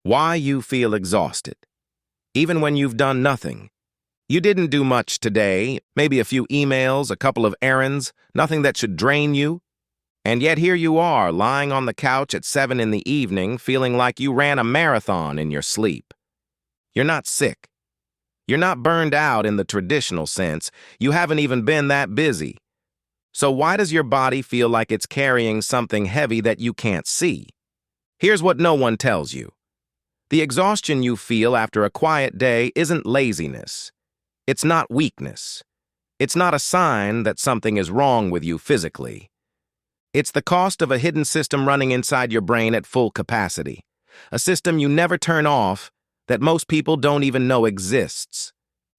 Why you feel exhausted, even when you've done nothing. You didn't do much today, maybe a few emails, a couple of errands, nothing that should drain you. And yet here you are, lying on the couch at 7 in the evening, feeling like you ran a marathon in your sleep. You're not sick. You're not burned out in the traditional sense. You haven't even been that busy. So why does your body feel like it's carrying something heavy that you can't see? Here's what no one tells you. The exhaustion you feel after a quiet day isn't laziness. It's not weakness. It's not a sign that something is wrong with you physically. It's the cost of a hidden system running inside your brain at full capacity. A system you never turn off that most people don't even know exists.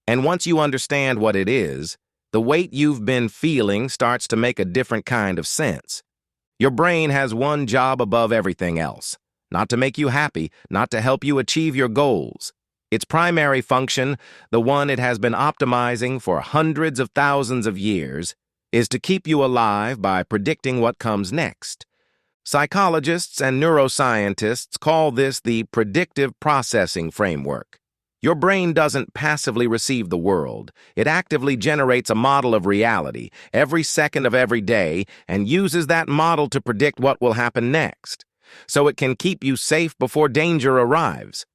And once you understand what it is, the weight you've been feeling starts to make a different kind of sense. Your brain has one job above everything else. Not to make you happy, not to help you achieve your goals. Its primary function, the one it has been optimizing for hundreds of thousands of years, is to keep you alive by predicting what comes next. Psychologists and neuroscientists call this the predictive processing framework. Your brain doesn't passively receive the world. It actively generates a model of reality every second of every day and uses that model to predict what will happen next, so it can keep you safe before danger arrives.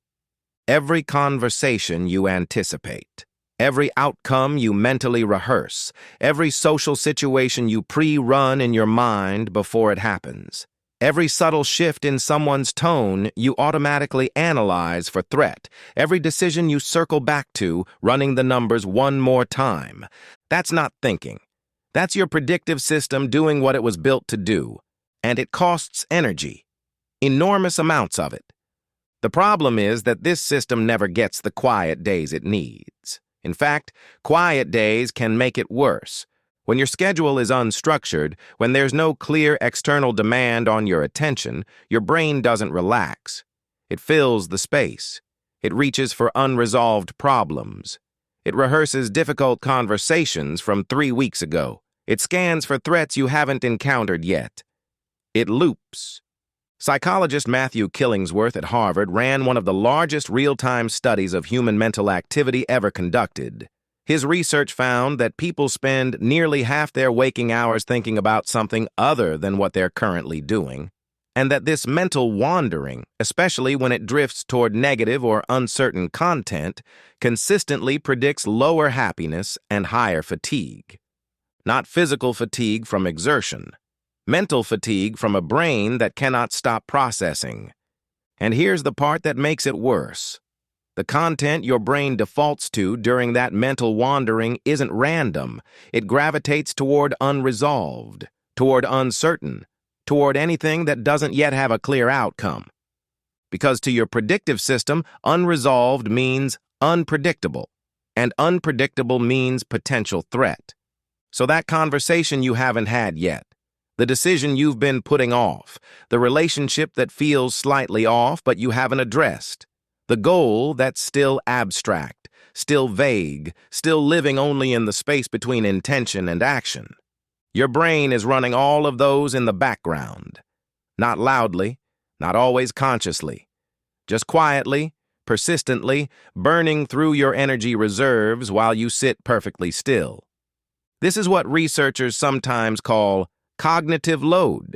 Every conversation you anticipate, every outcome you mentally rehearse, every social situation you pre-run in your mind before it happens, every subtle shift in someone's tone you automatically analyze for threat, every decision you circle back to, running the numbers one more time. That's not thinking. That's your predictive system doing what it was built to do, and it costs energy. Enormous amounts of it. The problem is that this system never gets the quiet days it needs. In fact, quiet days can make it worse. When your schedule is unstructured, when there's no clear external demand on your attention, your brain doesn't relax. It fills the space. It reaches for unresolved problems. It rehearses difficult conversations from 3 weeks ago. It scans for threats you haven't encountered yet. It loops. Psychologist Matthew Killingsworth at Harvard ran one of the largest real-time studies of human mental activity ever conducted. His research found that people spend nearly half their waking hours thinking about something other than what they're currently doing, and that this mental wandering, especially when it drifts toward negative or uncertain content, consistently predicts lower happiness and higher fatigue. Not physical fatigue from exertion. Mental fatigue from a brain that cannot stop processing. And here's the part that makes it worse. The content your brain defaults to during that mental wandering isn't random. It gravitates toward unresolved, toward uncertain, toward anything that doesn't yet have a clear outcome. Because to your predictive system, unresolved means unpredictable, and unpredictable means potential threat. So that conversation you haven't had yet, the decision you've been putting off, the relationship that feels slightly off but you haven't addressed, the goal that's still abstract, still vague, still living only in the space between intention and action. Your brain is running all of those in the background. Not loudly, not always consciously. Just quietly, persistently, burning through your energy reserves while you sit perfectly still. This is what researchers sometimes call cognitive load.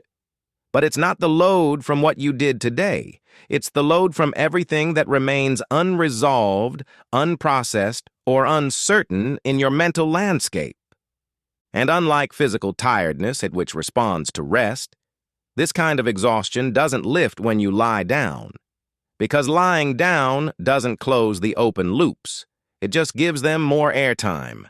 But it's not the load from what you did today. It's the load from everything that remains unresolved, unprocessed, or uncertain in your mental landscape. And unlike physical tiredness, at which responds to rest, this kind of exhaustion doesn't lift when you lie down. Because lying down doesn't close the open loops. It just gives them more airtime.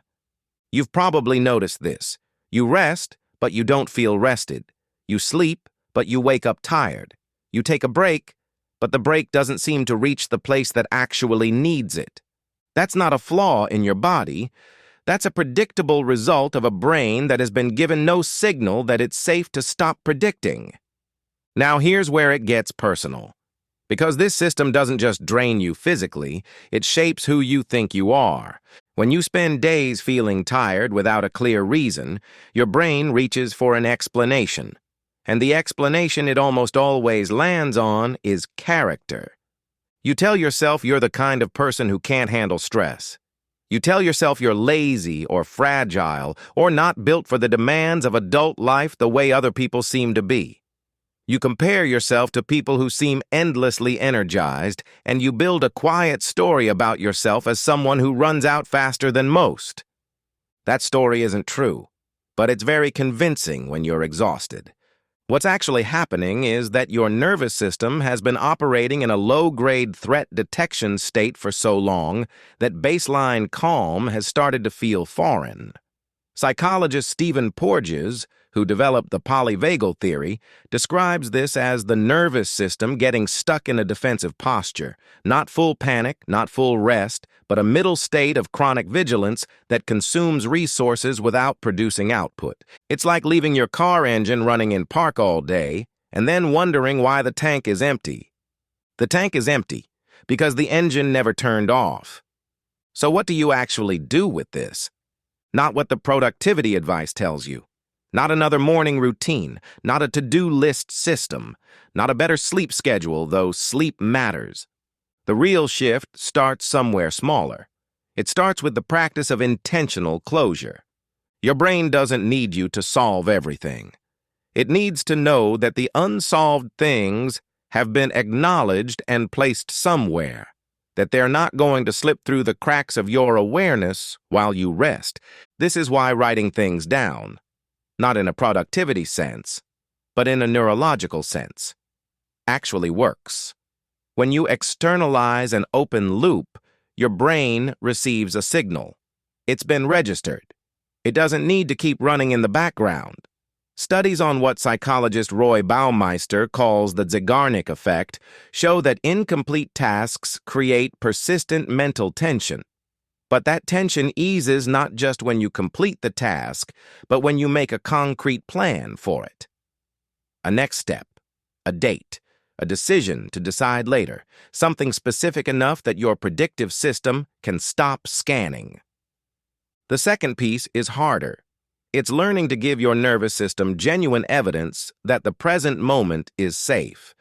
You've probably noticed this. You rest, but you don't feel rested. You sleep, but you wake up tired. You take a break, but the break doesn't seem to reach the place that actually needs it. That's not a flaw in your body. That's a predictable result of a brain that has been given no signal that it's safe to stop predicting. Now here's where it gets personal. Because this system doesn't just drain you physically, it shapes who you think you are. When you spend days feeling tired without a clear reason, your brain reaches for an explanation. And the explanation it almost always lands on is character. You tell yourself you're the kind of person who can't handle stress. You tell yourself you're lazy or fragile or not built for the demands of adult life the way other people seem to be. You compare yourself to people who seem endlessly energized, and you build a quiet story about yourself as someone who runs out faster than most. That story isn't true, but it's very convincing when you're exhausted. What's actually happening is that your nervous system has been operating in a low-grade threat detection state for so long that baseline calm has started to feel foreign. Psychologist Stephen Porges, who developed the polyvagal theory, describes this as the nervous system getting stuck in a defensive posture, not full panic, not full rest, but a middle state of chronic vigilance that consumes resources without producing output. It's like leaving your car engine running in park all day and then wondering why the tank is empty. The tank is empty because the engine never turned off. So what do you actually do with this? Not what the productivity advice tells you. Not another morning routine, not a to-do list system, not a better sleep schedule, though sleep matters. The real shift starts somewhere smaller. It starts with the practice of intentional closure. Your brain doesn't need you to solve everything. It needs to know that the unsolved things have been acknowledged and placed somewhere, that they're not going to slip through the cracks of your awareness while you rest. This is why writing things down, not in a productivity sense, but in a neurological sense, actually works. When you externalize an open loop, your brain receives a signal. It's been registered. It doesn't need to keep running in the background. Studies on what psychologist Roy Baumeister calls the Zeigarnik effect show that incomplete tasks create persistent mental tension. But that tension eases not just when you complete the task, but when you make a concrete plan for it. A next step, a date, a decision to decide later, something specific enough that your predictive system can stop scanning. The second piece is harder. It's learning to give your nervous system genuine evidence that the present moment is safe,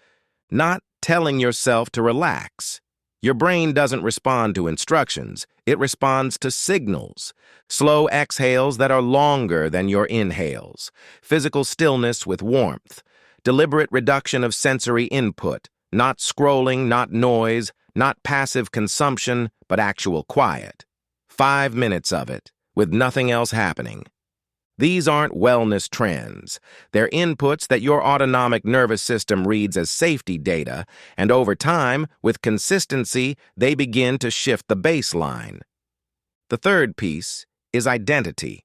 not telling yourself to relax. Your brain doesn't respond to instructions, it responds to signals. Slow exhales that are longer than your inhales, physical stillness with warmth, deliberate reduction of sensory input, not scrolling, not noise, not passive consumption, but actual quiet. 5 minutes of it, with nothing else happening. These aren't wellness trends. They're inputs that your autonomic nervous system reads as safety data, and over time, with consistency, they begin to shift the baseline. The third piece is identity.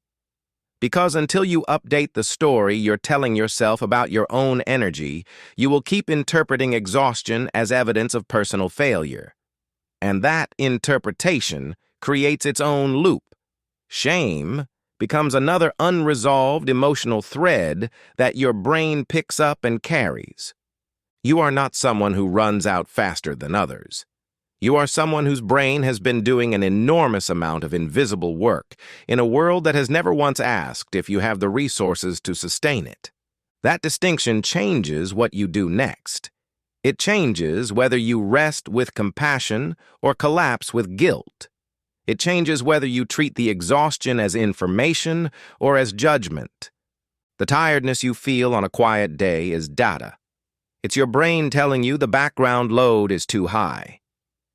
Because until you update the story you're telling yourself about your own energy, you will keep interpreting exhaustion as evidence of personal failure. And that interpretation creates its own loop. Shame becomes another unresolved emotional thread that your brain picks up and carries. You are not someone who runs out faster than others. You are someone whose brain has been doing an enormous amount of invisible work in a world that has never once asked if you have the resources to sustain it. That distinction changes what you do next. It changes whether you rest with compassion or collapse with guilt. It changes whether you treat the exhaustion as information or as judgment. The tiredness you feel on a quiet day is data. It's your brain telling you the background load is too high.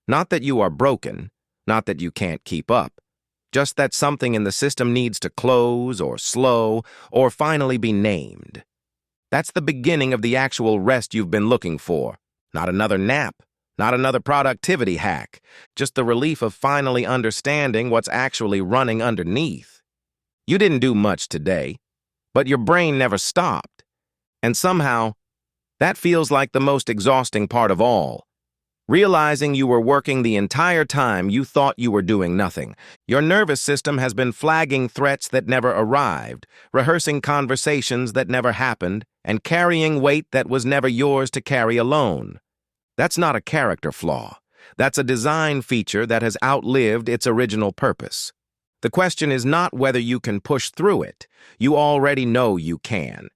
Not that you are broken, not that you can't keep up, just that something in the system needs to close or slow or finally be named. That's the beginning of the actual rest you've been looking for, not another nap. Not another productivity hack, just the relief of finally understanding what's actually running underneath. You didn't do much today, but your brain never stopped. And somehow, that feels like the most exhausting part of all. Realizing you were working the entire time you thought you were doing nothing. Your nervous system has been flagging threats that never arrived, rehearsing conversations that never happened, and carrying weight that was never yours to carry alone. That's not a character flaw. That's a design feature that has outlived its original purpose. The question is not whether you can push through it. You already know you can.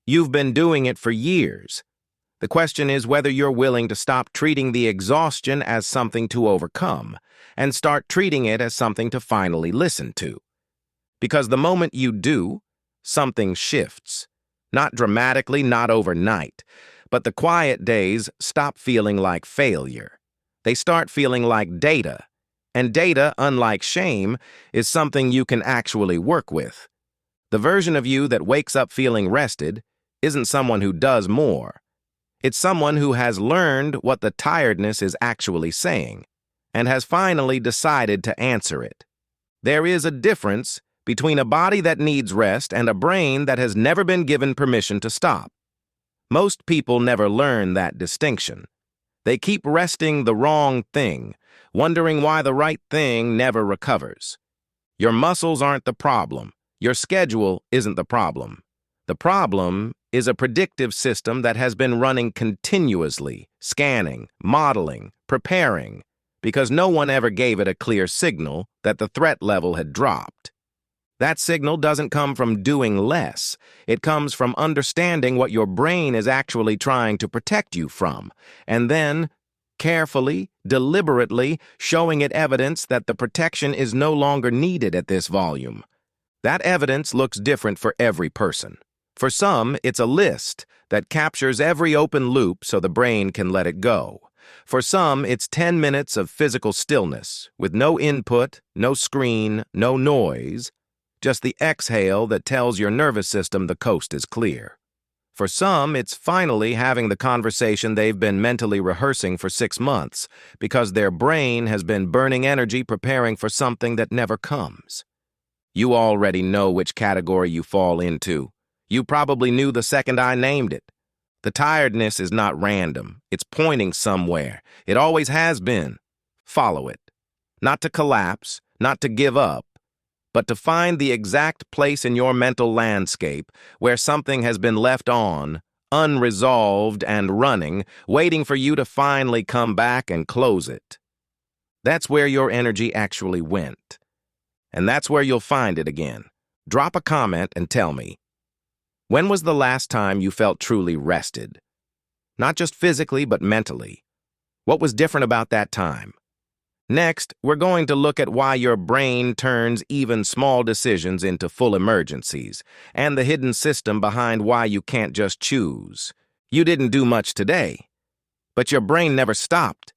You've been doing it for years. The question is whether you're willing to stop treating the exhaustion as something to overcome and start treating it as something to finally listen to. Because the moment you do, something shifts. Not dramatically, not overnight, but the quiet days stop feeling like failure. They start feeling like data. And data, unlike shame, is something you can actually work with. The version of you that wakes up feeling rested isn't someone who does more. It's someone who has learned what the tiredness is actually saying and has finally decided to answer it. There is a difference between a body that needs rest and a brain that has never been given permission to stop. Most people never learn that distinction. They keep resting the wrong thing, wondering why the right thing never recovers. Your muscles aren't the problem. Your schedule isn't the problem. The problem is a predictive system that has been running continuously, scanning, modeling, preparing, because no one ever gave it a clear signal that the threat level had dropped. That signal doesn't come from doing less. It comes from understanding what your brain is actually trying to protect you from, and then, carefully, deliberately, showing it evidence that the protection is no longer needed at this volume. That evidence looks different for every person. For some, it's a list that captures every open loop so the brain can let it go. For some, it's 10 minutes of physical stillness, with no input, no screen, no noise, just the exhale that tells your nervous system the coast is clear. For some, it's finally having the conversation they've been mentally rehearsing for 6 months because their brain has been burning energy preparing for something that never comes. You already know which category you fall into. You probably knew the second I named it. The tiredness is not random. It's pointing somewhere. It always has been. Follow it. Not to collapse, not to give up, but to find the exact place in your mental landscape where something has been left on, unresolved and running, waiting for you to finally come back and close it. That's where your energy actually went. And that's where you'll find it again. Drop a comment and tell me, when was the last time you felt truly rested? Not just physically, but mentally. What was different about that time? Next, we're going to look at why your brain turns even small decisions into full emergencies, and the hidden system behind why you can't just choose. You didn't do much today, but your brain never stopped.